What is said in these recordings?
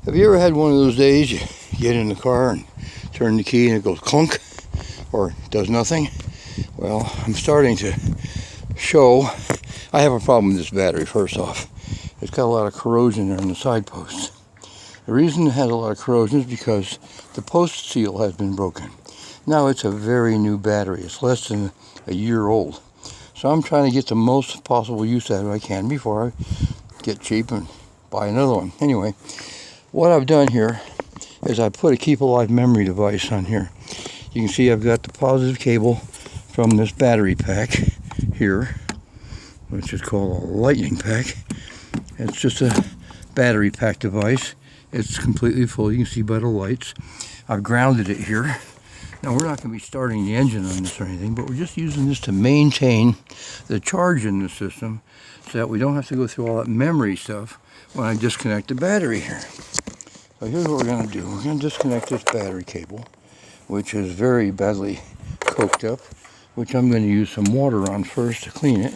Have you ever had one of those days you get in the car and turn the key and it goes clunk or does nothing? Well, I'm starting to show I have a problem with this battery. First off, it's got a lot of corrosion there in the side posts. The reason it has a lot of corrosion is because the post seal has been broken. Now it's a very new battery. It's less than a year old. So I'm trying to get the most possible use out of it I can before I get cheap and buy another one. Anyway, what I've done here is I put a keep alive memory device on here. You can see I've got the positive cable from this battery pack here, which is called a lightning pack. It's just a battery pack device. It's completely full. You can see by the lights. I've grounded it here. Now we're not going to be starting the engine on this or anything, but we're just using this to maintain the charge in the system so that we don't have to go through all that memory stuff when I disconnect the battery here. So here's what we're going to do. We're going to disconnect this battery cable, which is very badly coked up, which I'm going to use some water on first to clean it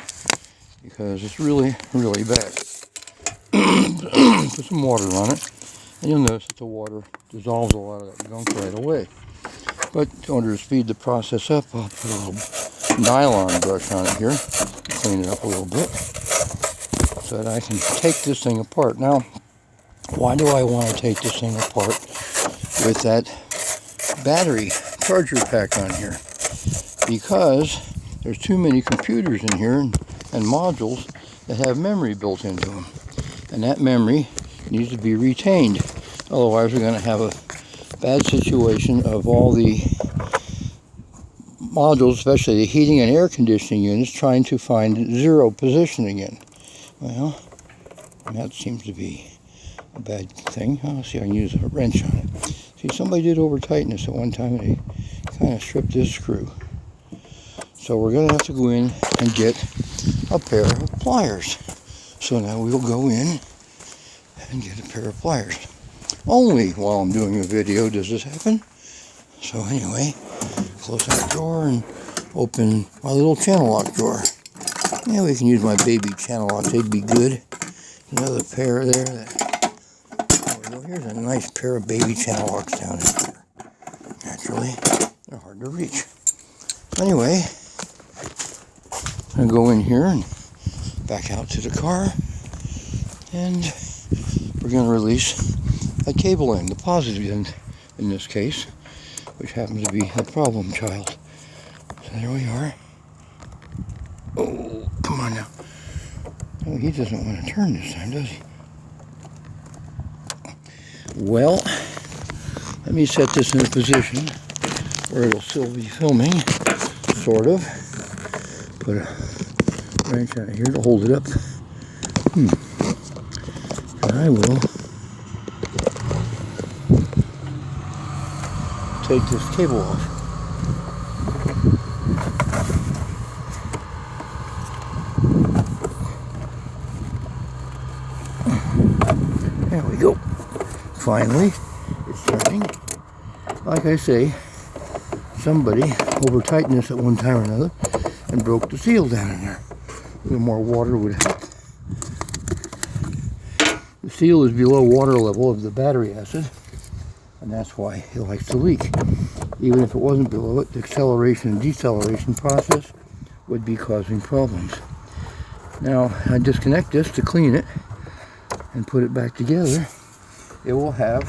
because it's really, really bad. Put some water on it, and you'll notice that the water dissolves a lot of that gunk right away. But in order to speed the process up, I'll put a little nylon brush on it here, clean it up a little bit, so that I can take this thing apart. Now, why do I want to take this thing apart with that battery charger pack on here? Because there's too many computers in here and modules that have memory built into them. And that memory needs to be retained. Otherwise, we're going to have a bad situation of all the modules, especially the heating and air conditioning units, trying to find zero position again. Well, that seems to be a bad thing. I'll see if I can use a wrench on it. See, somebody did over tighten this at one time and they kind of stripped this screw. So we're going to have to go in and get a pair of pliers. So now we'll go in and get a pair of pliers. Only while I'm doing a video does this happen. So anyway, close that drawer and open my little channel lock drawer. Yeah, we can use my baby channel locks. They'd be good. Another pair there. There we go. Here's a nice pair of baby channel locks down here. Naturally, they're hard to reach. So anyway, I'm going to go in here and back out to the car. And we're going to release a cable end, the positive end in this case, which happens to be a problem child. So there we are. Oh, come on now. Oh, he doesn't want to turn this time, does he? Well, let me set this in a position where it'll still be filming, sort of. Put a wrench on it here to hold it up. And I will take this cable off. There we go. Finally, it's turning. Like I say, somebody over tightened this at one time or another and broke the seal down in there. A little more water would help. The seal is below water level of the battery acid, and that's why it likes to leak. Even if it wasn't below it, the acceleration and deceleration process would be causing problems. Now, I disconnect this to clean it and put it back together. It will have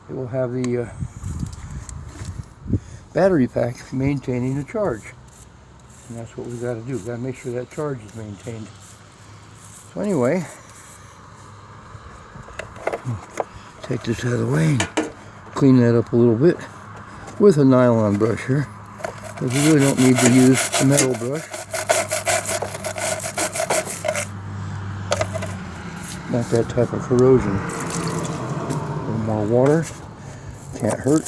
the battery pack maintaining the charge. And that's what we've got to do. We've got to make sure that charge is maintained. So anyway, take this out of the way and clean that up a little bit with a nylon brush here, because we really don't need to use a metal brush. Not that type of corrosion. A little more water, can't hurt.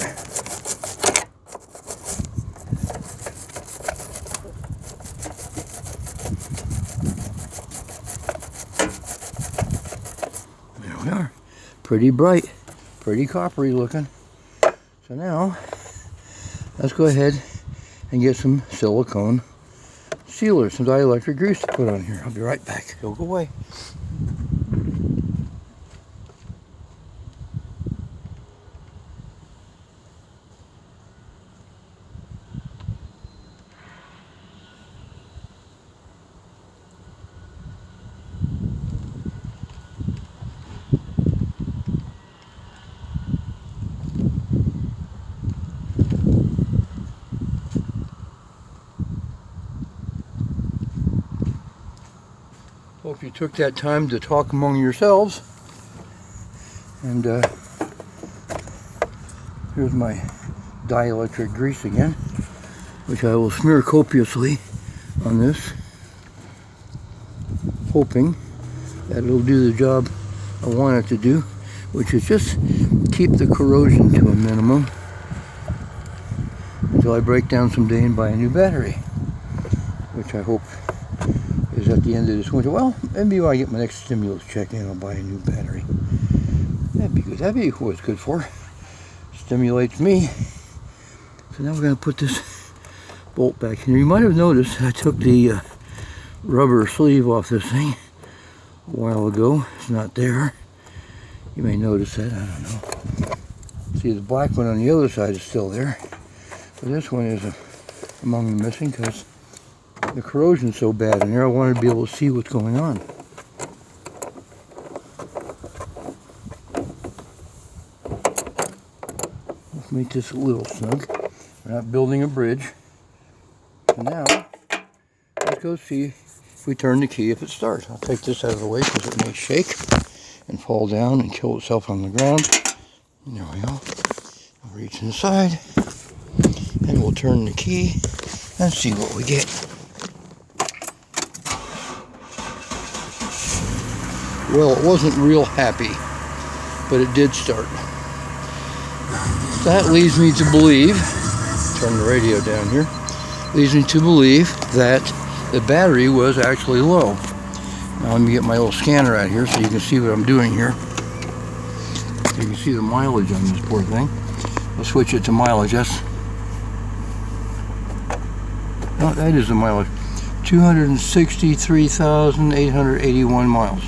There we are. Pretty bright, pretty coppery looking. So now, let's go ahead and get some silicone sealer, some dielectric grease to put on here. I'll be right back. Don't go away. you took that time to talk among yourselves. And here's my dielectric grease again, which I will smear copiously on this, hoping that it'll do the job I want it to do, which is just keep the corrosion to a minimum until I break down someday and buy a new battery, which I hope is at the end of this winter. Well, maybe when I get my next stimulus check in, I'll buy a new battery. That'd be good. That'd be what it's good for. Stimulates me. So now we're going to put this bolt back in. You might have noticed I took the rubber sleeve off this thing a while ago. It's not there. You may notice that. I don't know. See, the black one on the other side is still there. But this one is among the missing because the corrosion's so bad in there. I wanted to be able to see what's going on. Let's make this a little snug. We're not building a bridge. So now, let's go see if we turn the key, if it starts. I'll take this out of the way because it may shake and fall down and kill itself on the ground. And there we go. I'll reach inside and we'll turn the key and see what we get. Well, it wasn't real happy, but it did start. That leads me to believe, turn the radio down here, leads me to believe that the battery was actually low. Now let me get my old scanner out here so you can see what I'm doing here. So you can see the mileage on this poor thing. I'll switch it to mileage. No, that is the mileage. 263,881 miles.